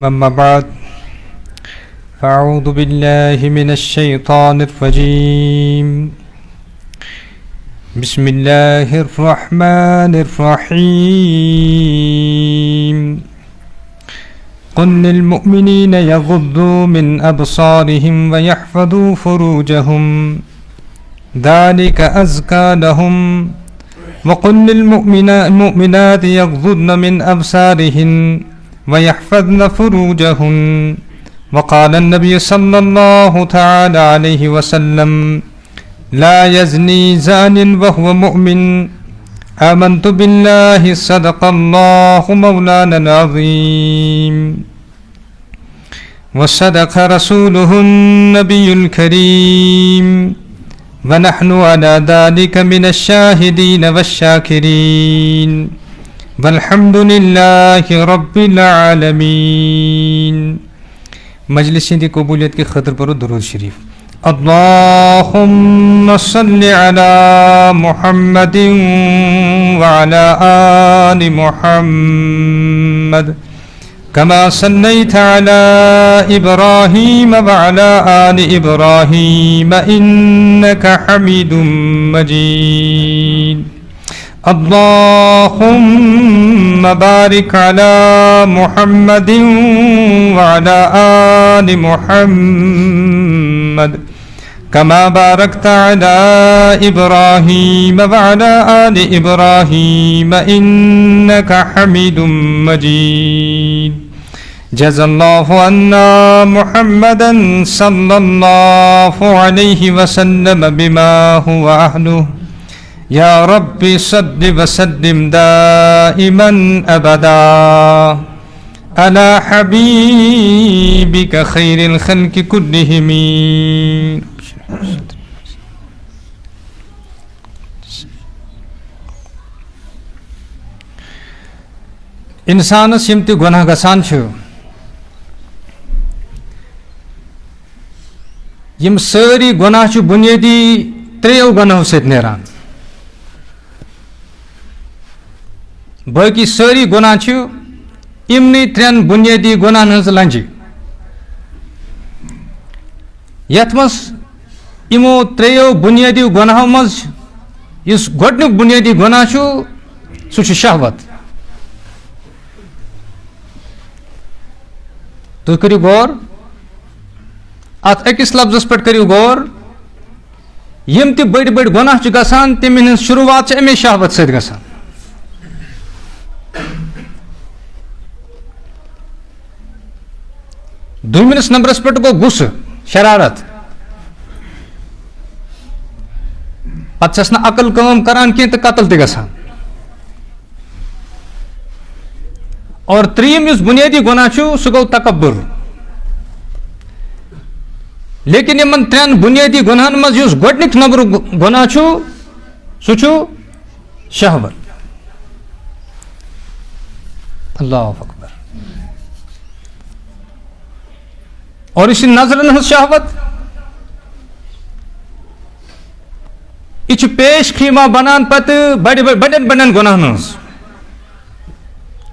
أما بعد فأعوذ بالله من الشيطان الرجيم بسم الله الرحمن الرحيم قل للمؤمنين يغضوا من أبصارهم ويحفظوا فروجهم ذلك أزكى لهم وقل للمؤمنات يغضضن من أبصارهن ويحفظن فروجهن وقال النبي صلى الله تعالى عليه وسلم لا يزني زان وهو مؤمن آمنت بالله صدق الله مولانا العظيم وصدق رسوله النبي الكريم ونحن على ذلك من الشاهدين والشاكرين والحمد لله رب العالمين. مجلس کی قبولیت کی خاطر پڑھو درود شریف. اللهم صل على محمد وعلى آل محمد كما صليت على إبراهيم وعلى آل إبراهيم إنك حميد مجيد. اللهم بارك على محمد وعلى آل محمد كما باركت على إبراهيم وعلى آل إبراهيم إنك حميد مجيد. جزا الله عنا محمدا صلى الله عليه وسلم بما هو أهله. يا رب صل وسلم دائما أبدا على حبيبك خير الخلق كلهم. انسانس یم تہ گناہ گژھان چھ یم ساری گناہ چھ بنیادی تریو گناہو سۭتۍ نیران. باقی ساری گناہ چھ یمنی ترین بنیادی گناہن ہنز لنجہ. یتھ مز یمو تریو بنیادی گناہو مز یس گۄڈنیُک بنیادی گناہ چھ سُہ چھ شہوت. تُہۍ کٔرِو غور اتھ أکِس لفظس پٮ۪ٹھ کٔرِو غور. یِم تہِ بٔڑۍ بٔڑۍ گۄناہ چھِ گژھان تِمن ہٕنٛز شروعات چھِ اَمے شہوت سۭتۍ گژھان. دوٚیمِس نمبرس پٮ۪ٹھ گوٚو غُصہٕ شرارت. پتہٕ چھس نہٕ عقل کٲم کران کینٛہہ تہٕ قتل تہِ گژھان. اور ترٛیٚیِم یُس بُنیٲدی گۄناہ چھُ سُہ گوٚو تکبُر. لیکن یِمن ترٛٮ۪ن بُنیٲدی گۄناہن منٛز یُس گۄڈنیُک نمبرُک گۄناہ چھُ سُہ چھُ شہوت. اللہ اکبر. اور یہ نظرن ہز شہوت یہ پیش خیمہ بنان پتہ بڑین بڑین گناہن ہز.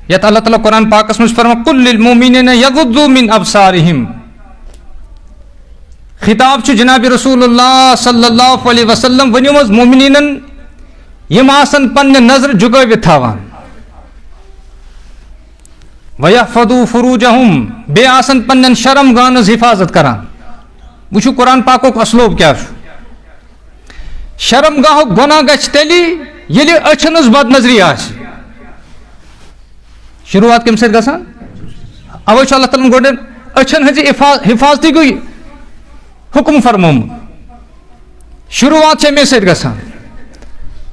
یت اللہ تعالیٰ قرآن پاکس مجھ فرمان قل للمؤمنین یغضوا من ابصارہم. خطاب چھ جناب رسول اللہ صلی اللہ علیہ وسلم ونیو مز مومنینن یم آسن پنہ نظر جگٲوِتھ تھاوان. وَيَحْفَظُوا فُرُوجَهُمْ بے آسن پنن شرم گانز حفاظت کران. وچھو قرآن پاکُک اسلوب کیا چھُ. شرم گاہُک گۄناہ گژھِ تیٚلہِ ییٚلہِ أچھن ہٕنٛز بد نظری آسہِ. شروعات کمہِ سۭتۍ گژھان؟ اوے چھُ اللہ تعالیٰ گۄڈٕ أچھن ہٕنٛزِ حفاظتی گوٚو حکم فرمومُت. شروعات چھِ اَمے سۭتۍ گژھان.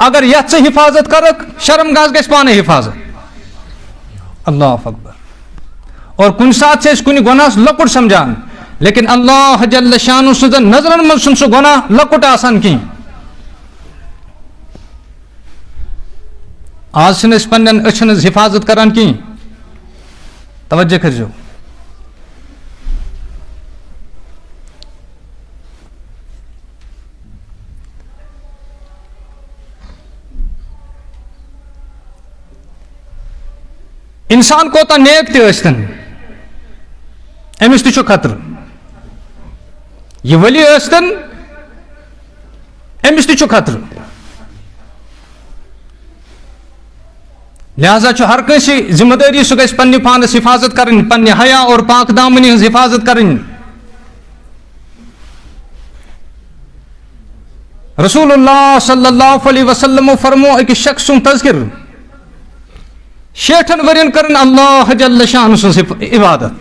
اگر یتھ ژٕ حفاظت کرکھ شرم گاہس گژھِ پانے حفاظت. اللہ اکبر. اور کُنہِ ساتہٕ چھِ أسۍ کُنہِ گۄناہس لۄکُٹ سمجھان لیکن اللہ جل شانہ سٕنٛزن نظرن منٛز چھُنہٕ سُہ گۄناہ لۄکُٹ آسان کینٛہہ. آز چھِنہٕ أسۍ پننٮ۪ن أچھن ہٕنٛز حفاظت کران کینٛہہ. توجہ کٔرۍزیو. انسان کوتاہ نیک تہِ ٲسۍتن أمس تشو خطر يولي أستن أمس تشو خطر لہذا ہر کنسی ذمہ داری سہ گژھِ پننہِ پانس حفاظت کرٕنۍ پننہِ حیا اور پاک دامنی ہٕنٛز حفاظت کرٕنۍ رسول اللہ صلی اللہ علیہ وسلم فرمو أکِس شخص سُنٛد تذکر 60 ورین کرن اللہ جل شان سٕنٛز عبادت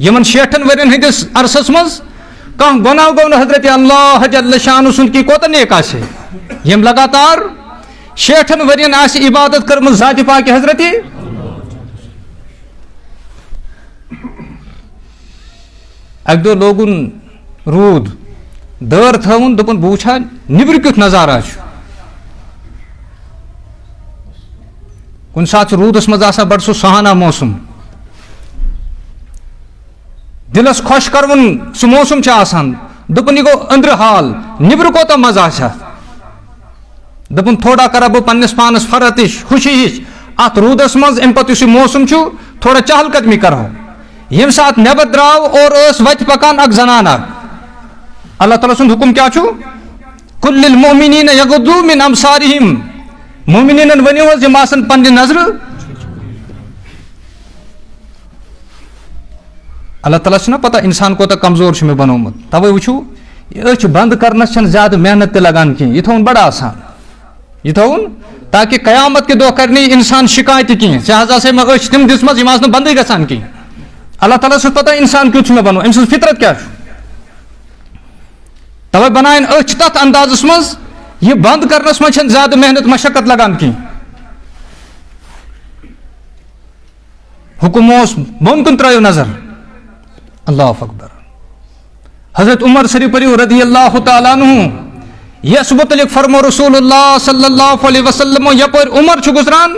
یمن 60 ورین ہندس عرصس مز کانٛہہ گۄناہ گوٚو نہٕ حضرت اللہ جل شان سُنٛد کی کوتاہ نیک آسہِ یم لگاتار 60 ورین آسہِ عبادت کٔرمٕژ ذاتِ پاکہِ حضرت اکہِ دۄہ لوگُن روٗد دٲر تھٲوُن دوٚپُن بہٕ وٕچھٕ ہا نیٚبرٕ کیُتھ نظارہ چھُ کُنہِ ساتہٕ چھُ روٗدس منٛز آسان بڑٕ سُہ سُہانا موسم دلس خۄش کروُن سُہ موسم چھُ آسان دوٚپُن یہِ گوٚو أنٛدرٕ حال نیٚبرٕ کوتاہ مزٕ آسہِ اتھ دوٚپُن تھوڑا کرا بہٕ پننس پانس فرحت ہِش خوشی ہِش اتھ روٗدس منٛز امہِ پتہٕ یُس یہِ موسم چھُ تھوڑا چہل قدمی کرہو ییٚمہِ ساتہٕ نٮ۪بر درٛاو اور ٲس وتہِ پکان اکھ زنان اکھ اللہ تعالیٰ سُنٛد حُکم کیٛاہ چھُ قُل لِلمُؤمِنِیٖنَ یغضوا مِن ابصارِہِم مومنیٖنن ؤنِو حظ یِم آسن پننہِ نظرٕ اللہ تعالیٰ چھُنہ پتہ انسان کوتاہ کمزور چھُ مےٚ بنومُت توے وٕچھو یہِ أچھ بنٛد کرنس چھنہٕ زیادٕ محنت تہِ لگان کینٛہہ یہِ تھوُن بڑٕ آسان یہِ تھوُن تاکہِ قیامت کہِ دۄہ کرِ نہٕ انسان شکایتہِ کینٛہہ ژےٚ حظ آسے مےٚ أچھ تِم دِژمژ یِم آسہٕ نہٕ بنٛدٕے گژھان کینٛہہ اللہ تعالیٰ چھُ پتہ انسان کیُتھ چھُ مےٚ بنومُت أمۍ سٕنٛز فطرت کیٛاہ چھُ توے بنایَن أچھ تتھ اندازس منٛز یہ بند کرنس منٛز چھنہٕ زیادٕ محنت مشقت لگان کینٛہہ حُکم اوس بۄن کُن ترٲیِو نظر اللہ اکبر حضرت عمر شریف پٔرِو رضی اللہ تعالیٰ عنہ یس متعلق فرمو رسول اللہ صلی اللہ علیہ وسلم یپٲرۍ عمر چھُ گُزران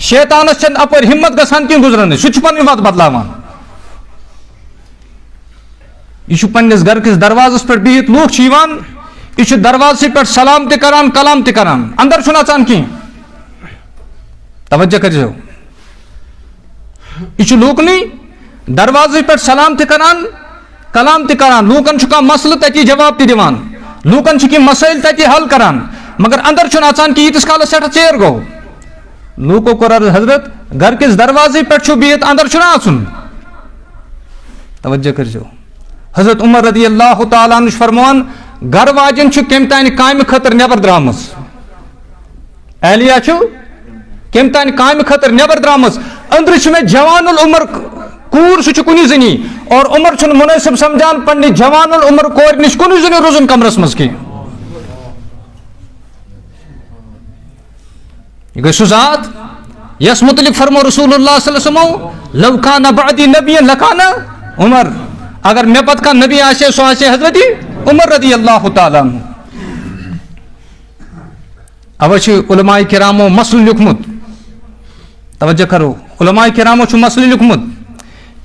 شیطانس چھنہٕ اپٲرۍ ہمت گژھان کینٛہہ گُزرنٕچ سُہ چھُ پنٕنۍ وتھ بدلاوان یہ چھُ پننس گرٕ کِس دروازس پٮ۪ٹھ بِہِتھ لوٗکھ چھِ یِوان یہ چھُ دروازسٕے پٮ۪ٹھ سلام تہِ کران کلام تہِ کران اندر چھُنہٕ اژان کینٛہہ توجہ کٔرزیو یہ چھُ لوٗکنٕے دروازسٕے پٮ۪ٹھ سلام تہِ کران کلام تہِ کران لوٗکن چھُ کانٛہہ مسلہٕ تتی جواب تہِ دِوان لوٗکن چھِ کینٛہہ مسٲیل تتی حل کران مگر اندر چھُنہٕ اژان کینٛہہ ییٖتِس کالس سٮ۪ٹھاہ ژیر گوٚو لوٗکو کوٚر عرض حضرت گرٕ کِس دروازسٕے پٮ۪ٹھ چھُ بِہِتھ اندر چھُنہٕ اژُن توجہ کٔرزیو حضرت عمر رضی اللہ تعالیٰ عنہ چھُ فرماوان گرٕ واجٮ۪ن چھُ کمہِ تانۍ کامہِ خٲطرٕ نٮ۪بر درٛامٕژ اہلیہ چھُ کمہِ تانۍ کامہِ خٲطرٕ نٮ۪بر درٛامٕژ أنٛدرٕ چھُ مےٚ جوان العمر کوٗر سُہ چھُ کُنی زٔنی اور عمر چھُنہٕ مُنٲسِب سمجھان پننہِ جوان العمر کورِ نِش کُنی زٔنی روزُن کمرس منٛز کینٛہہ یہِ گٔے سُہ ذات یس متعلق فرمو رسول اللہ صلی اللہ علیہ وسلم لو کانَ بَعدی نبیًّا لکانَ عمر اگر مےٚ پتہٕ کانٛہہ نبی آسہِ سُہ آسہِ حضرت عمر رضی اللہ تعالیٰ عنہ اوے چھُ علماء کرامو مسلہٕ لیوٗکھمُت توجہ کرو علماء کرامو چھُ مسلہٕ لیوٗکھمُت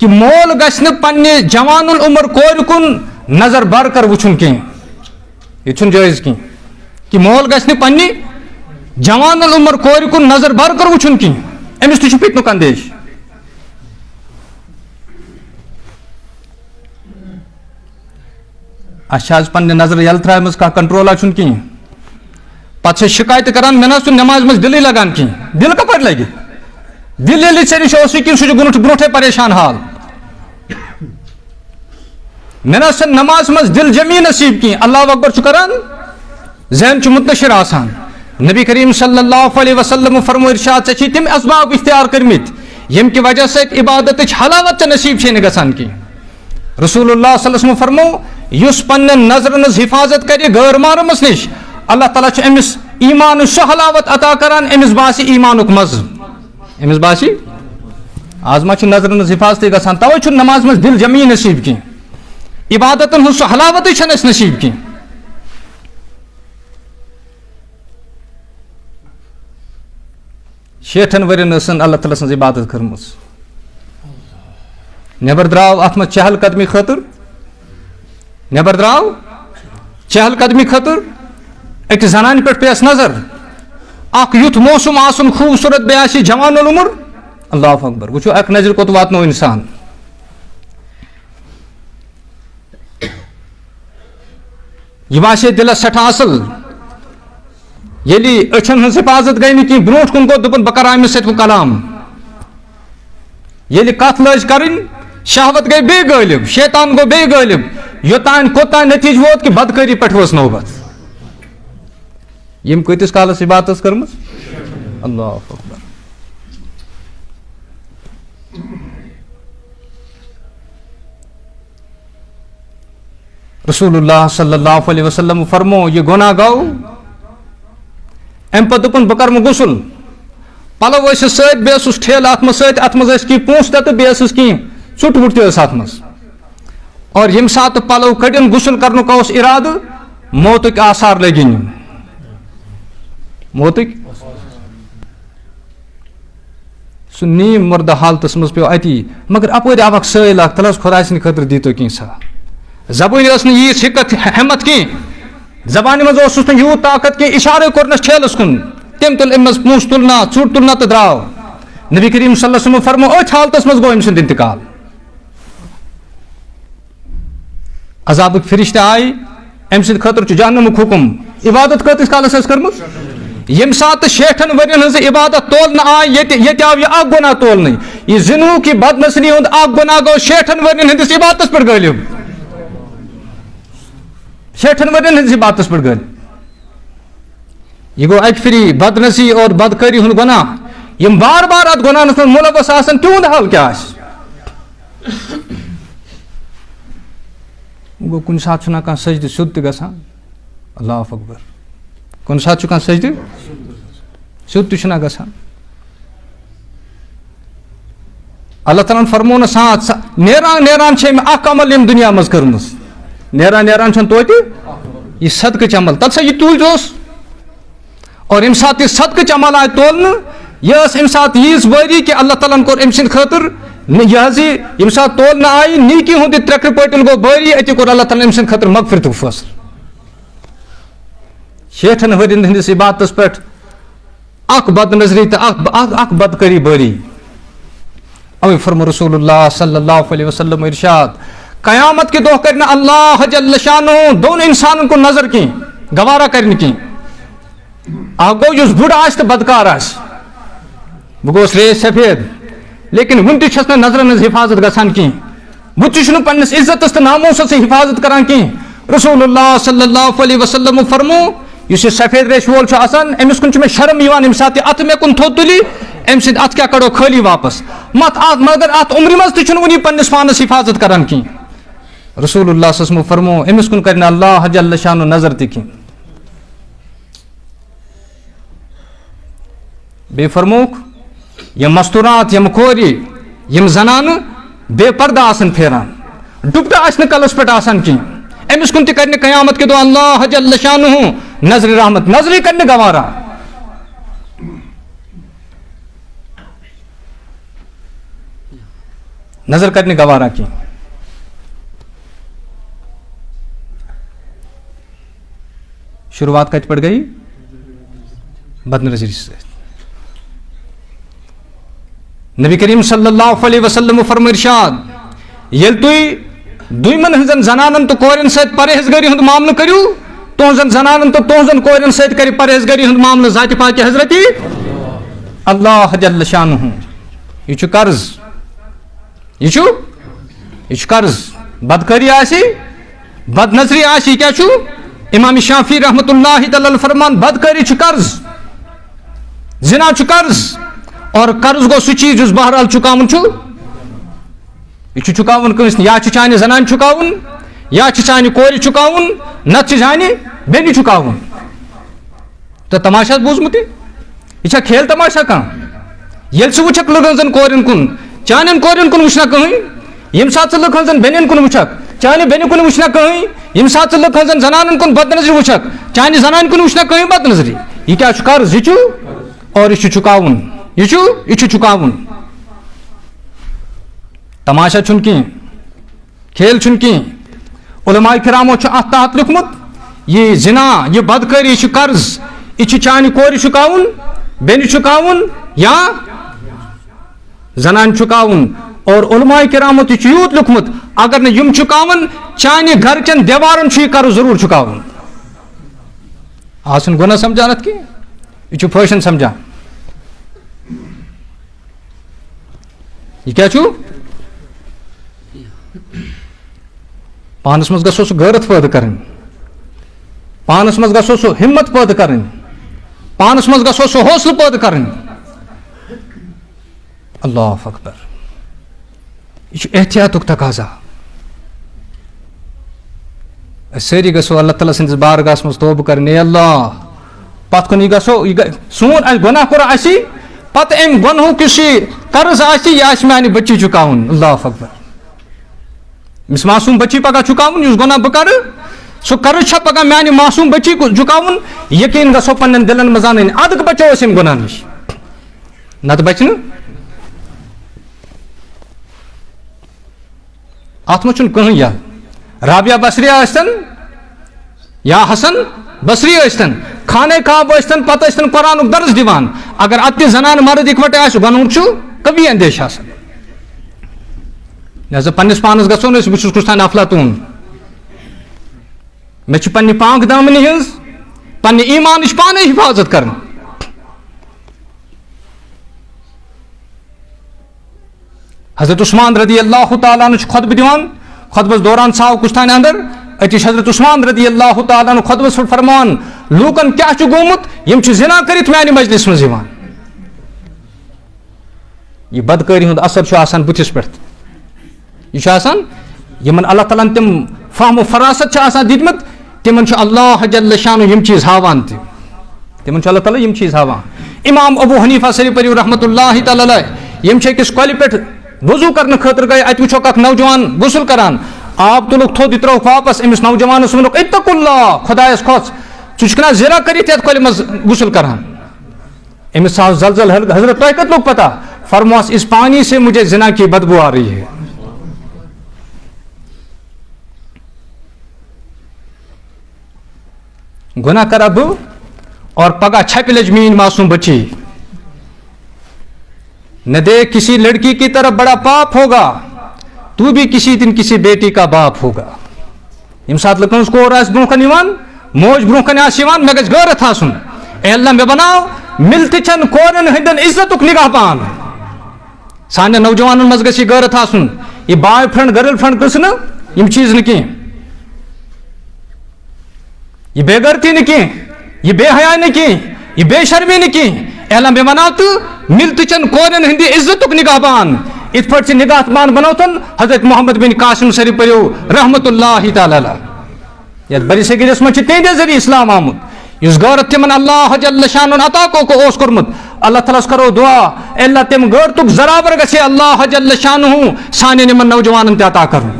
کہ مول گژھِ نہٕ پننہِ جوان العمر کورِ کُن نظر بر کر وٕچھُن کینٛہہ یہِ چھُنہٕ جٲیز کینٛہہ کہ مول گژھِ نہٕ پننہِ جوان العمر کورِ کُن نظر بر کر وٕچھُن کینٛہہ أمِس تہِ چھُ فِتنُک اندیش اَسہِ چھِ آز پننہِ نظرٕ یَلہٕ ترٛایمٕژ کانٛہہ کنٹرولہ چھُنہٕ کِہیٖنۍ پتہٕ چھِ شِکایتہِ کران مےٚ نہ حظ چھُنہٕ نٮ۪مازِ منٛز دِلٕے لگان کینٛہہ دِل کپٲرۍ لگہِ دِل ییٚلہِ ژےٚ نِش اوسُے کِنہٕ سُہ چھُ برونٛٹھٕے پریشان حال مےٚ نہ حظ چھنہٕ نماز منٛز دِل جمی نصیٖب کینٛہہ اللہ اکبر چھُ کران ذہن چھُ مُنتشر آسان نبی کریم صلی اللہ علیہ وسلم فرمو ارشاد ژےٚ چھِ تِم اسباب اختیار کٔرمٕتۍ ییٚمہِ کہِ وجہ سۭتۍ عبادتٕچ حلاوت ژےٚ نصیٖب چھے نہٕ گژھان کینٛہہ رسول اللہ صلی اللہ علیہ وسلم فرمو یُس پننٮ۪ن نظرن ہٕنٛز حفاظت کرِ غٲر محرمس نِش اللہ تعالیٰ چھُ أمِس ایٖمانٕچ سۄ حلاوت عطا کران أمِس باسہِ ایٖمانُک مزٕ أمِس باسہِ آز ما چھُ نظرن ہٕنٛز حفاظتٕے گژھان توے چھُنہٕ نماز منٛز دِل جمی نصیٖب کینٛہہ عبادتن ہٕنٛز سۄ حلاوتٕے چھنہٕ اَسہِ نصیٖب کینٛہہ شیٹھن ؤرین ٲسن اللہ تعالیٰ سٕنٛز عبادت کٔرمٕژ نٮ۪بر درٛاو اتھ منٛز چہل قدمی خٲطرٕ نٮ۪بر درٛاو چہل قدمی خٲطرٕ أکِس زنانہِ پٮ۪ٹھ پیٚیس نظر اکھ یُتھ موسم آسُن خوٗبصوٗرت بیٚیہِ آسہِ جوان العمر اللہ اکبر وٕچھو اکہِ نظرِ کوٚت واتنو انسان یہ باسے دلس سٹھا اصل یلی اچھن ہنس حفاظت گئی نی برونٹ کن گو دپن بہ کر امس سۭتۍ کلام یلی کت لج کرن شہوت گئی بے غالب شیطان گو بے غالب یوتان کوتان نتیج ووت کہ بدکاری پہ ؤژ نوبت یم کتس کالس عبادت کرمز اللہ اکبر رسول اللہ صلی اللہ علیہ وسلم فرمو یہ گناہ گو ام پہ دپن بہ کرم غسل پلو ٲسِس سۭتۍ بیٚیہِ اوسُس ٹھیلہٕ اتھ منٛز سۭتۍ اتھ منٛز ٲسۍ کینٛہہ پونٛسہٕ تہِ تہٕ بیٚیہِ ٲسٕس کینٛہہ ژوٚٹ وُٹ تہِ ٲس اتھ منٛز اور ییٚمہِ ساتہٕ پلو کٔڑِن غسل کرنُک اوس ارادٕ موتٕکۍ آثار لٔگِن یِم موتٕکۍ سُہ نیٖم مردٕ حالتس منٛز پیٚو اتی مگر اپٲرۍ آوکھ سٲلۍ اکھ تلہٕ حظ خۄداے سٕنٛدِ خٲطرٕ دیٖتو کینٛژھا زبٲنۍ ٲس نہٕ ییٖژ ہٮ۪مت کینٛہہ زبانہِ منٛز اوسُس نہٕ یوٗت طاقت کینٛہہ اشارے کوٚرنس ٹھیلس کُن تم تل امس پونٛسہٕ تُلنا ژوٚٹ تُلنا تہٕ درٛاو نبی کریم صلی اللہ علیہ وسلم فرمو أتھۍ حالتس منٛز گوٚو أمۍ سُنٛد انتقال عذابٕکۍ فرشتہٕ آیہِ أمۍ سٕنٛدِ خٲطرٕ چھُ جہنمُک حُکم عبادت کۭتِس کالس ٲس کٔرمٕژ ییٚمہِ ساتہٕ شیٹھن ؤرین ہٕنٛز عبادت تولنہٕ آیہِ ییٚتہِ آو یہِ اکھ گۄناہ تولنٕے یہِ زِنہُک یہِ بدنصری ہُنٛد اکھ گۄناہ گوٚو شیٹھن ؤرین ہٕنٛدِس عبادتس پٮ۪ٹھ غٲلب شیٹھن ؤرین ہٕنٛدِس عبادتس پٮ۪ٹھ غٲلب یہ گو اکہ پھری بدنصی اور بدکاری ہند گناہ یم بار بار ات گناہس من ملوث آسن تہند حال کیا گو کن سات چھنا کان سجدہ سیود تہ گژھان اللہ اکبر کن سات چھ کان سجدہ سیود تہ چھنا گژھان اللہ تعالیٰ فرمون سات نیران نیران چھ اکھ عمل یم دنیا مز کرمز نیران نیران چھن توتہ یہ صدقہ عمل تب سا یہ تول جوس اور ام سات یہ صدقہ عمل آئے تولن یہ ام سات ییز باری کہ اللہ تعالیٰ کور ام سند خاطر یہ یم سات تولن آئی نیکی ہند ترکر پٹل گو باری اتہ کور اللہ تعالیٰ ام سند خاطر مغفرت فصل شیٹھن ورین ہندس عبادتس پہ اخ بد نظری تو اخ بدکاری باری اوی فرمو رسول اللہ صلی اللہ علیہ وسلم ارشاد قیامت کے دہ کرنا اللہ جل شانہ دون انسانن کو نظر کی گوارا کرنے کی اکھ گو یس بُڑ آس تو بدکار آس بہ گوس ریس سفید لیکن ون تہ چھس نظرن ہز حفاظت گژھان کی بہ تہ چھُنہٕ پننس عزتس تو ناموسس حفاظت کران کی رسول اللہ صلی اللہ علیہ وسلم فرمو اس یہ سفید ریش وول آسان امس کن میں شرم یوان یم سات ات مے کن تھوٚد تُلی ام سۭتۍ ات کیا کڑو خالی واپس مگر ات عمرِ منٛز تہ چھُنہٕ ونی پننس پانس حفاظت کران کی رسول اللہ صلی اللہ علیہ وسلم فرمو امس کن کرِ نہٕ اللہ جل شانہ نظر تہ کی بے فرموک یم مستورات یم کورِ یم زنانہ بے پردہ آسن پھیران ڈپٹہ آس نہٕ کلس پٮ۪ٹھ آسان کینٛہہ امس کن تہ کرِ نہٕ قیامت کے دۄہ اللہ جل شانہ نظر رحمت نظرے کرِ نہٕ گوارا نظر کرِ نہٕ گوارا کینٛہہ شروعات کتہِ پٮ۪ٹھ گٔے بد نظری سۭتۍ نبی کریم صلی اللہ علیہ وسلم فرمو ارشاد یل تُہۍ دویمن ہنزن زنانن تو کورین سۭتۍ پرہیزگٲری ہُنٛد معاملہٕ کٔرِو تُہنزن زنانن تو تُہنزن کورین سۭتۍ کرِ پرہیزگٲری ہُنٛد معاملہٕ ذاتِ پاکہِ حضرتی اللہ جل شانہ یہ چھُ قرض یہ چھُ قرض بدکاری آسی بد نظری آسی یہ کیا چھُ امام شافعی رحمۃ اللہ تعالی فرمان بدکاری چھُ قرض زنا چھُ قرض اور قرض گو سہ چیز جس بہرحال چکاون چھُ یہ چکاون کنس یا چانہ زنان چکاون یا چانہ کور چکاون نت چانہ بیٚنہِ چکاون تو تماشا بوزمت یہ کھیل تماشا کانٛہہ ییٚلہِ ژٕ وٕچھکھ لُکن ہنزن کورین کُن چانین کورین کُن وٕچھنا کٕہٕنۍ ییٚمہِ ساتہٕ ژٕ لُکن ہنزن بیٚنٮ۪ن کُن وٕچھکھ چانہ بیٚنہِ کُن وٕچھنا کٕہٕنۍ ییٚمہِ ساتہٕ ژٕ لُکن ہنزن زنانن کُن بد نظری وٕچھکھ چانہ زنانہِ کُن وٕچھنا کٕہٕنۍ بد نظری یہ کیا چھُ قرض یہ چھُ اور یہ چھُ چُکاوُن یہ چھُ چُکاوُن تماشا چھُنہٕ کینٛہہ کھیل چھُنہٕ کینٛہہ علماء کرامو چھُ اتھ تحت لیوٚکھمُت یہ زنا یہ بدکٲری یہ چھُ قرض یہ چھُ چانہِ کورِ چُکاوُن بیٚنہِ چُکاوُن یا زنان چُکاوُن اور علماء کرامو تہِ چھُ یوٗت لیوٚکھمُت اگر نہٕ یِم چُکاون چانہِ گرچن دیوارن چھُ یہ قرض ضروٗر چُکاوُن آج گناہ سمجھان ات کی یہ فیشن سمجھان یہ کیا چھو پانس مز گژھو سہ غیرت پٲدٕ کرٕنۍ پانس مز گژھو سہ ہمت پٲدٕ کرٕنۍ پانس مز گژھو سہ حوصلہٕ پٲدٕ کرٕنۍ اللہ اکبر یہ چھُ احتیاطُک تقاضا سٲری گژھو اللہ تعالیٰ سٕنٛدِس بارگاہس منٛز توبہٕ کرٕنۍ اے اللہ پتہٕ کُن یہِ گژھو سون اَسہِ گۄناہ کوٚر اَسہِ پتہٕ امہِ گۄنہُک یُس یہِ قرض آسہِ یہِ آسہِ میانہِ بچی چُکاوُن اللہ اکبر أمِس معصوٗم بچی پگاہ چُکاوُن یُس گۄناہ بہٕ کرٕ سُہ قرض چھا پگاہ میانہِ معصوٗم بچی چُکاوُن یقیٖن گژھو پننٮ۪ن دلن منٛز انٕنۍ ادٕ بچو أسۍ امہِ گۄناہ نِش نتہٕ بچہِ نہٕ اتھ منٛز چھُنہٕ کٕہٕنۍ یَلہٕ رابعہ بصریہ ٲسۍتن یا حسن بصری ٲسۍتن خانہ کعب ٲسۍتن پتہٕ ٲسۍتن قرآنُک درس دِوان اگر اتہِ تہِ زنان مرد اِکوٹے آسہِ گۄنہُک چھُ کبھی اندیش آسان لہذا پننس پانس گژھو نہٕ أسۍ بہٕ چھُس کُس تانۍ افلاطوٗن مےٚ چھِ پننہِ پانٛکھ دامنہِ ہٕنٛز پننہِ ایٖمانٕچ پانے حفاظت کرٕنۍ حضرت عثمان رضی اللہ تعالیٰ عنہ چھُ خۄطبہٕ دِوان خۄطبس دوران ژاو کُس تانۍ اندر أتی چھُ حضرت عثمان رضی اللہ تعالیٰ عنہ خۄطبس پٮ۪ٹھ فرمان لوٗکن کیاہ چھُ گوٚمُت یِم چھِ زِنا کٔرِتھ میانہِ مجلس منٛز یِوان یہِ بدکٲری ہُنٛد اثر چھُ آسان بٕتھِس پٮ۪ٹھ یہ چھُ آسان یِمن اللہ تعالیٰ ہن تِم فہم و فراست چھِ آسان دِتمٕتۍ تِمن چھُ اللہ جل شانہ یِم چیٖز ہاوان تہِ تِمن چھُ اللہ تعالیٰ یِم چیٖز ہاوان امام ابو حنیفہ صٲب پٔرِو رحمتہ اللہ تعالیٰ علیہ یِم چھِ أکِس کۄلہِ پٮ۪ٹھ وضوٗ کرنہٕ خٲطرٕ گٔے اَتہِ وٕچھوکھ اکھ نوجوان غسل کران آب تُلُکھ تھوٚد یہِ ترٛووُکھ واپس أمِس نوجوانس ووٚنُکھ اتقوا اللہ خۄدایس کھوژ ژٕ چھُکھ نا زِنا کٔرِتھ یتھ کۄلہِ منٛز غسل کران أمِس آو زلزل حضرت تۄہہِ کتہِ لوٚگ پتہ فرموہس اس پانی سے مجھے زنا کی بدبو آ رہی ہے گناہ کرا بہ اور پگہ چھپِ لج میری معصوم بچی نہ دیکھ کسی لڑکی کی طرف بڑا پاپ ہوگا تو بھی کسی دن کسی بیٹی کا باپ ہوگا یم سات لکن کور آس برونکن یوان موج برونکن آس یوان مے گژھِ غیرت آسُن اے اللہ مے بناو ملتہِ چھن کورن ہندین عزتُک نگاہ پان سانٮ۪ن نوجوانن منٛز گژھِ یہِ غیرت آسُن یہِ باے فرینڈ گرل فرینڈ قٕصہٕ نہٕ یِم چیٖز نہٕ کینٛہہ یہ بے غیرتی نہ کینٛہہ یہ بے حیا نہ کینٛہہ یہ بے شرمی نہ کینٛہہ اے اللہ مے بناو تہٕ ملتہٕ چھن کورن ہٕنٛدِ عزتُک نگاہ بان یِتھ پٲٹھۍ ژٕ نگاہ بان بنوتن حضرت محمد بن قاسم سر پٔرِو رحمتہ اللہ تعالیٰ علیہ یتھ بری صغیٖرس منٛز چھُ تِہنٛدے ذٔریعہٕ اسلام آمُت یُس غیرت تِمن اللہ جل شانُن عطا اوس کوٚرمُت اللہ تعالیٰ ہس کرو دعا اے اللہ تمہِ غیرتُک ذرابر گژھِ اللہ جل شانہ سانٮ۪ن یِمن نوجوانن تہِ عطا کرُن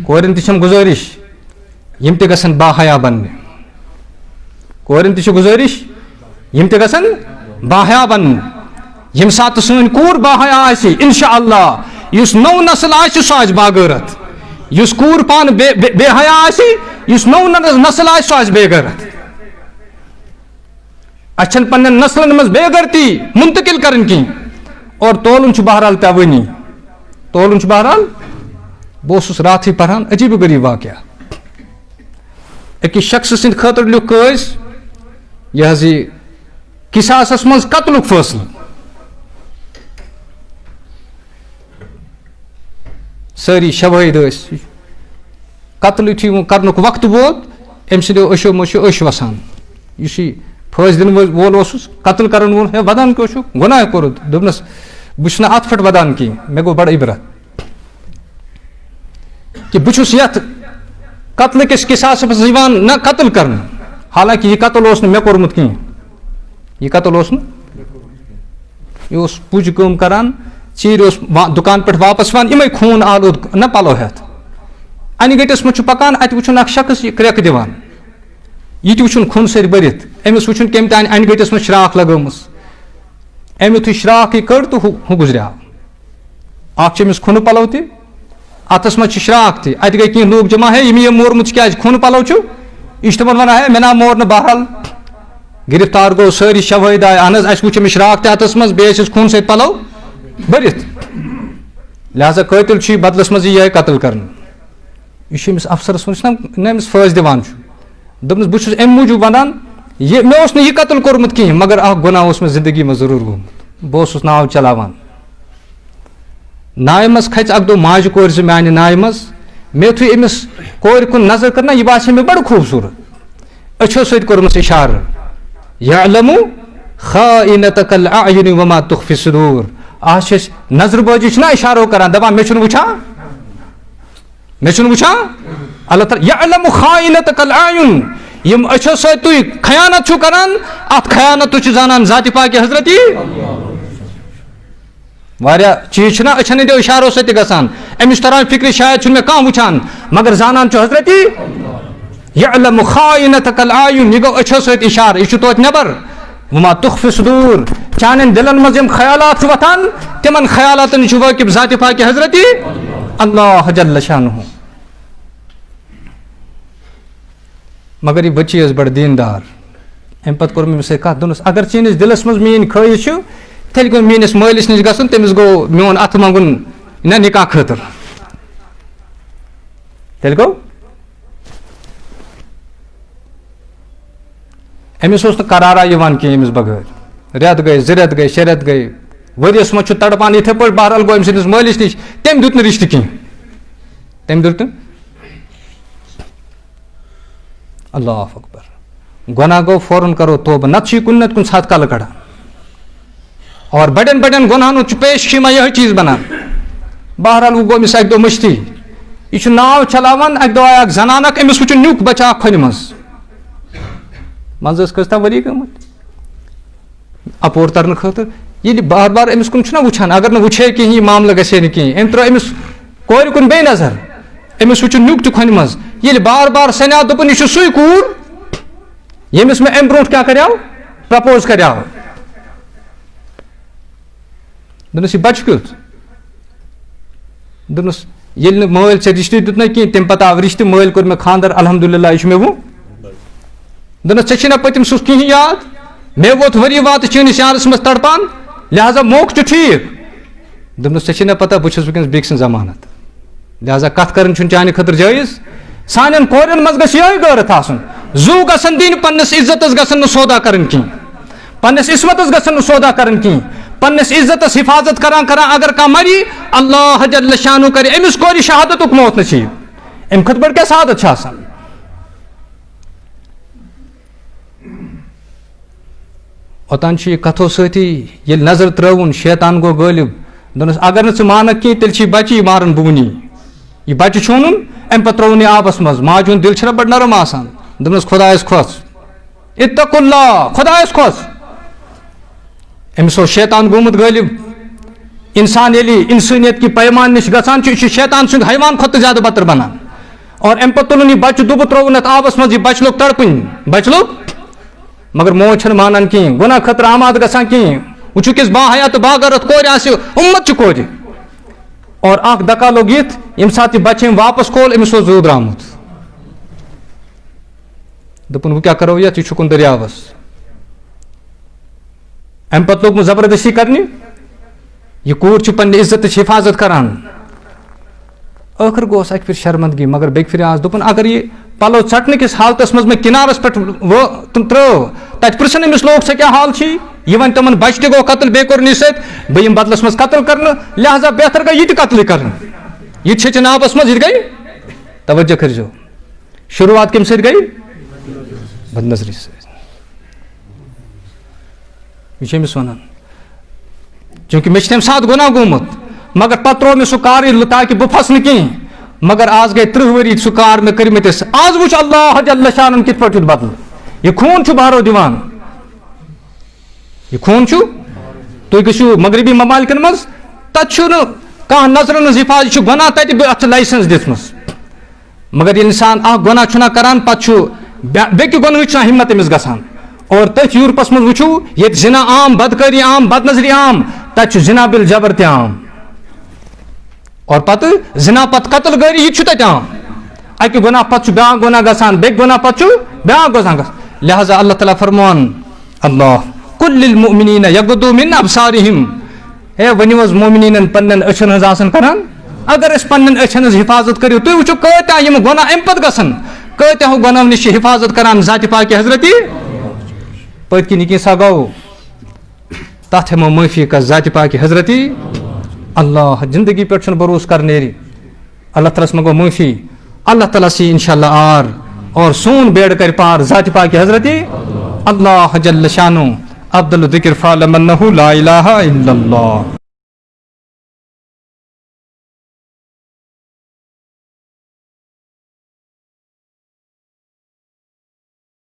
کورن تہِ چھم گُزٲرِش یِم تہِ گژھن باحیا بننہِ کورن تہِ چھِ گُزٲرِش یِم تہِ گژھن باحیا بننہِ ییٚمہِ ساتہٕ سٲنۍ کوٗر باحیا آسہِ انشاء اللہ یُس نوٚو نسل آسہِ سُہ آسہِ باغٲرت یُس کوٗر پانہٕ بے حیا آسہِ یُس نوٚو نسل آسہِ سُہ آسہِ بے غیرت اَسہِ چھنہٕ پننٮ۪ن نسلن منٛز بے غیرتی منتقل کرٕنۍ کینٛہہ اور تولُن چھُ بہرحال پیوٲنی تولُن چھُ بہرحال بہٕ اوسُس راتھٕے پران عجیٖب و غریٖب واقعہ أکِس شخصہٕ سٕنٛدِ خٲطرٕ لیوٗکھ کٲنٛسہِ یہِ حظ یہِ قِصاصس منٛز قتلُک فٲصلہٕ سٲری شوٲہِد ٲسۍ قتل یُتھُے کرنُک وقتہٕ ووت أمۍ سٕنٛدیو أچھو مٔچھو أچھ وسان یُس یہِ پھٲسۍ دِنہٕ وول اوسُس قتل کرن وول ہے ودان کیٛاہ چھُکھ گۄناہ کوٚرُتھ دوٚپنس بہٕ چھُس نہٕ اتھ پٮ۪ٹھ ودان کینٛہہ مےٚ گوٚو بڑٕ عبرت کہ بہٕ چھُس یتھ قتلہٕ کِس قِصاصس منٛز یِوان نہ قتل کرنہٕ حالانکہ یہِ قتل اوس نہٕ مےٚ کوٚرمُت کینٛہہ یہِ قتل اوس نہٕ یہِ اوس پُج کٲم کران ژیٖرۍ اوس دُکان پٮ۪ٹھ واپس یِوان یِمے خوٗن آلوٗد نہ پلو ہٮ۪تھ انہِ گٔٹِس منٛز چھُ پکان اتہِ وٕچھُن اکھ شخص یہِ کرٛٮ۪کہٕ دِوان یہِ تہِ وٕچھُن خوٗنہٕ سۭتۍ بٔرِتھ أمِس وٕچھُن کٔمۍ تانۍ انہِ گٔٹِس منٛز شراکھ لگٲمٕژ أمۍ یُتھُے شراکھ یہِ کٔڑ تہٕ ہُہ گُزریٛاو اکھ چھِ أمِس خوٗنہٕ پلو تہِ اتھس منٛز چھِ شراکھ تہِ اتہِ گٔے کینٛہہ لوٗکھ جمع ہے ییٚمۍ مورمُت چھُ کیٛازِ خوٗنہٕ پلو چھُ یہِ چھُ تِمن ونان ہے مےٚ نا مور نہٕ بہرحال گرفتار گوٚو سٲری شوٲہِد آے اہن حظ اَسہِ وٕچھ أمِس شراکھ تہِ اتھس منٛز بیٚیہِ ٲسِس خوٗنہٕ سۭتۍ پلو بٔرِتھ لہٰذا قٲتِل چھُ یہِ بدلس منٛز یِہے قتل کرنہٕ یہ أمس افسرس ون أمس فٲص دِوان چھُ دوٚپنَس بہٕ چھُس اَمہِ موٗجوٗب وَنان یہِ مےٚ اوس نہٕ یہِ قتل کوٚرمُت کِہیٖنۍ مگر اکھ گۄناہ اوس مےٚ زندگی منٛز ضروٗر گوٚمُت بہٕ اوسُس ناو چلاوان نایہِ منٛز کھژِ اکھ دۄہ ماجہِ کورِ زٕ میانہِ نایہِ منٛز مےٚ یِتھُے أمِس کورِ کُن نظر کٔر نا یہِ باسے مےٚ بڑٕ خوٗبصوٗرت أچھو سۭتۍ کوٚرمُس اِشارٕ یعلمُ خائنۃ الاعین وما تخفی الصدور آز چھِ أسۍ نظرٕ بٲزی چھِنا اِشارو کران دپان مےٚ چھُنہٕ وٕچھان اللہ تعالیٰ یعلمُ خائنۃ الاعین یِم أچھو سۭتۍ تُہۍ خیانت چھُو کران اتھ خیانتُک چھُ زانان ذاتِ پاکہِ حضرت واریاہ چیٖز چھِنا أچھن ہٕنٛدیو اِشارو سۭتۍ تہِ گژھان أمِس تران فِکرِ شاید چھُنہٕ مےٚ کانٛہہ وٕچھان مگر زانان چھُ حضرت یعلمُ خائنۃ الاعین یہِ گوٚو أچھو سۭتۍ اِشارٕ یہِ چھُ توتہِ نٮ۪بر وما تخفی الصدور چانٮ۪ن دِلن منٛز یِم خیالات چھِ وۄتھان تِمن خیالاتن نِش چھُ وٲقِف ذاتِ پاکہِ حضرت اللہ جل شانہ مگر یہِ بٔچی ٲس بڑٕ دیٖندار اَمہِ پتہٕ کوٚر مےٚ أمِس سۭتۍ کتھ دوٚپنس اگر چٲنِس دِلس منٛز میٲنۍ خٲہِش چھِ تیٚلہِ گوٚو میٲنِس مٲلِس نِش گژھُن تٔمِس گوٚو میون اَتھٕ منٛگُن نہ نِکاح خٲطرٕ تیٚلہِ گوٚو أمِس اوس نہٕ قرارا یِوان کینٛہہ أمِس بغٲر رٮ۪تھ گٔے 2 رٮ۪تھ گٔے 6 رٮ۪تھ گٔے ؤریَس منٛز چھُ تڑپان یِتھٕے پٲٹھۍ بہرحال گوٚو أمۍ سٕنٛدِس مٲلِس نِش تٔمۍ دیُت نہٕ رِشتہٕ کینٛہہ تٔمۍ دیُت نہٕ اللہ اکبر گۄناہ گوٚو فوراً کرو توبہٕ نتہٕ چھُ یہِ کُنہِ نتہٕ کُنہِ ساتہٕ کلہٕ کڑان اور بڑٮ۪ن بڑٮ۪ن گۄنہن ہُنٛد چھُ پیش خیٖما یِہوے چیٖز بنان بہرحال وۄنۍ گوٚو أمِس اکہِ دۄہ مٔشتٕے یہِ چھُ ناو چلاوان اکہِ دۄہ آیہِ اکھ زنان اکھ أمِس وٕچھُن نیُک بچہٕ اکھ کھۄنہِ منٛز ٲس کٔژتام ؤری گٔمٕتۍ اپور ترنہٕ خٲطرٕ ییٚلہِ بار بار أمِس کُن چھُنہ وٕچھان اگر نہٕ وٕچھے کِہیٖنۍ یہِ معاملہٕ گژھِ ہے نہٕ کِہیٖنۍ أمۍ ترٲو أمِس کورِ کُن بیٚیہِ نظر أمِس وٕچھُن نیُک تہِ کھۄنہِ منٛز ییٚلہِ بار بار سنیو دوٚپُن یہِ چھُ سُے کوٗر ییٚمِس مےٚ اَمہِ برونٛٹھ کیٛاہ کریو پرپوز کریو دوٚپنَس یہِ بچہِ کیُتھ دوٚپنَس ییٚلہِ نہٕ مٲلۍ ژےٚ رِشتہٕ دیُت نہ کِہیٖنۍ تَمہِ پتہٕ آو رِشتہٕ مٲلۍ کوٚر مےٚ خانٛدر الحمدُاللہ یہِ چھُ مےٚ وۄنۍ دوٚپنَس ژےٚ چھُے نہ پٔتِم سُہ کِہیٖنۍ یاد مےٚ ووت ؤری واتہٕ چٲنِس یارس منٛز تڑپان لہٰذا موقعہٕ چھُ ٹھیٖک دوٚپنَس ژےٚ چھے نہ پتہ بہٕ چھُس وٕنکیٚنس بیٚکہِ سٕنٛز ضمانت لہٰذا کتھ کرٕنۍ چھُنہٕ چانہِ خٲطرٕ جٲیِز سانٮ۪ن کورٮ۪ن منٛز گژھِ یِہوے غٲرت آسُن زوٗ گژھن دِنۍ پننِس عزتس گژھن نہٕ سودا کرٕنۍ کینٛہہ پننِس عصمتس گژھن نہٕ سودا کرٕنۍ کینٛہہ پننِس عزتس حفاظت کران اگر کانٛہہ مری اللہ جل شانہ کرِ أمِس کورِ شہادتُک موت نصیٖب اَمہِ کھۄتہٕ بٔڑ کیٛاہ سعادت چھِ آسان اوٚتان چھُ یہِ کتھو سۭتی ییٚلہِ نظر ترٲوُن شیطان گوٚو غٲلب دوٚپنَس اگر نہٕ ژٕ مانکھ کینٛہہ تیٚلہِ چھِ یہِ بچہِ یہِ مارن بہٕ وٕنی یہِ بچہِ چھُ اوٚنُن اَمہِ پتہٕ ترٛووُن یہِ آبس منٛز ماجہِ ہُنٛد دِل چھُنہ بڑٕ نرم آسان دوٚپنَس خۄدایس کھوژ اتقوا اللہ خۄدایس کھوژ أمِس اوس شیطان گوٚمُت غٲلب انسان ییٚلہِ انسٲنیت کہِ پیمان نِش گژھان چھُ یہِ چھُ شیطان سُنٛد حیوان کھۄتہٕ زیادٕ بدتر بنان اور اَمہِ پتہٕ تُلُن یہِ بچہِ دُبہٕ ترٛووُن اتھ آبس منٛز یہِ بچہِ لوٚگ تڑپٕنۍ بچہِ لوٚگ مگر موج چھنہٕ مانان کِہیٖنۍ گۄناہ خٲطرٕ آماد گژھان کِہیٖنۍ وٕچھو کِس باحیا تہٕ باغرت کورِ آسہِ اُمت چھِ کورِ اور اکھ دکا لوٚگ یِتھ ییٚمہِ ساتہٕ یہِ بچہِ أمۍ واپس کھول أمِس اوس زوٗ درٛامُت دوٚپُن وۄنۍ کیٛاہ کرو یتھ یہِ چھُکُن دٔریاوس اَمہِ پتہٕ لوٚگمُت زبردستی کرنہِ یہِ کوٗر چھِ پننہِ عزتٕچ حفاظت کران ٲخٕر گوٚوس اکہِ پھِرِ شرمندگی مگر بیٚکہِ پھِرِ آس دوٚپُن اگر یہِ پلو ژٹنہٕ کِس حالتس منٛز مےٚ کِنارس پٮ۪ٹھ ترٲو تتہِ پرژھن أمِس لوگ ژےٚ کیٛاہ حال چھُے یہِ وۄنۍ تِمن بچہِ تہِ گوٚو قتل بیٚیہِ کوٚرُن یہِ سۭتۍ بہٕ یِمہٕ بدلس منٛز قتل کرنہٕ لہٰذا بہتر گٔے یہِ تہِ قتلٕے کرنہٕ یہِ تہِ چھٔچِن آبس منٛز یہِ تہِ گٔے توجہ کٔرزیو شروعات کمہِ سۭتۍ گٔے بد نظری سۭتۍ یہِ چھُ أمِس ونان چوٗنٛکہِ مےٚ چھُ تمہِ ساتہٕ گۄناہ گوٚمُت مگر پتہٕ ترٛوو مےٚ سُہ کارٕے تاکہِ بہٕ پھسہٕ نہٕ کِہیٖنۍ مگر آز گٔے 30 ؤری سُہ کار مےٚ کٔرمٕتِس آز وٕچھ اللہ جل شانن کِتھ پٲٹھۍ دیُت بدل یہِ خوٗن چھُ بہرو دِوان یہِ خوٗن چھُ تُہۍ گٔژھِو مغربی ممالکن منٛز تتہِ چھُنہٕ کانٛہہ نظرن ہٕنٛز حفاظت یہِ چھُ گۄناہ تتہِ اتھ چھِ لایسنس دِژمٕژ مگر ییٚلہِ انسان اکھ گۄناہ چھُنہ کران پتہٕ چھُ بیٚکہِ گۄنہٕچ چھنہ ہمت أمِس گژھان اور تٔتھۍ یوٗرپس منٛز وٕچھو ییٚتہِ زِنا عام بدکٲری عام بد نظری عام تتہِ چھُ زِنا بِل جبر تہِ عام اور پتہٕ زِنا پتہٕ قتل گٲری یہِ تہِ چھُ تتہِ عام اکہِ گۄناہ پتہٕ چھُ بیٛاکھ گۄناہ گژھان بیٚکہِ گۄناہ پتہٕ چھُ بیٛاکھ گۄناہ گژھان لہٰذا اللہ تعالیٰ فرمان اللہ قُل لِلمُؤمِنِیٖنَ یغضوا مِن ابصارِہِم ہے ؤنِو حظ مومنیٖنن پننٮ۪ن أچھن ہٕنٛز آسان کران اگر اس پنن اچھن حفاظت کرو تھی وچو کتیا یم گناہ ام پتہ گژھن کتیا گناہ نش حفاظت کران ذات پاک حضرتی پت کن یہ سا گو تات ہمو معافی کا ذات پاک حضرتی اللہ زندگی پہ بروس کر نیری اللہ تعالیٰ منگو معافی اللہ تعالیٰ سی انشاءاللہ آر اور سون بیڑ کر پار ذات پاک حضرتی اللہ جل شانو عبد الذکر فعلم انہ لا الہ الا اللہ.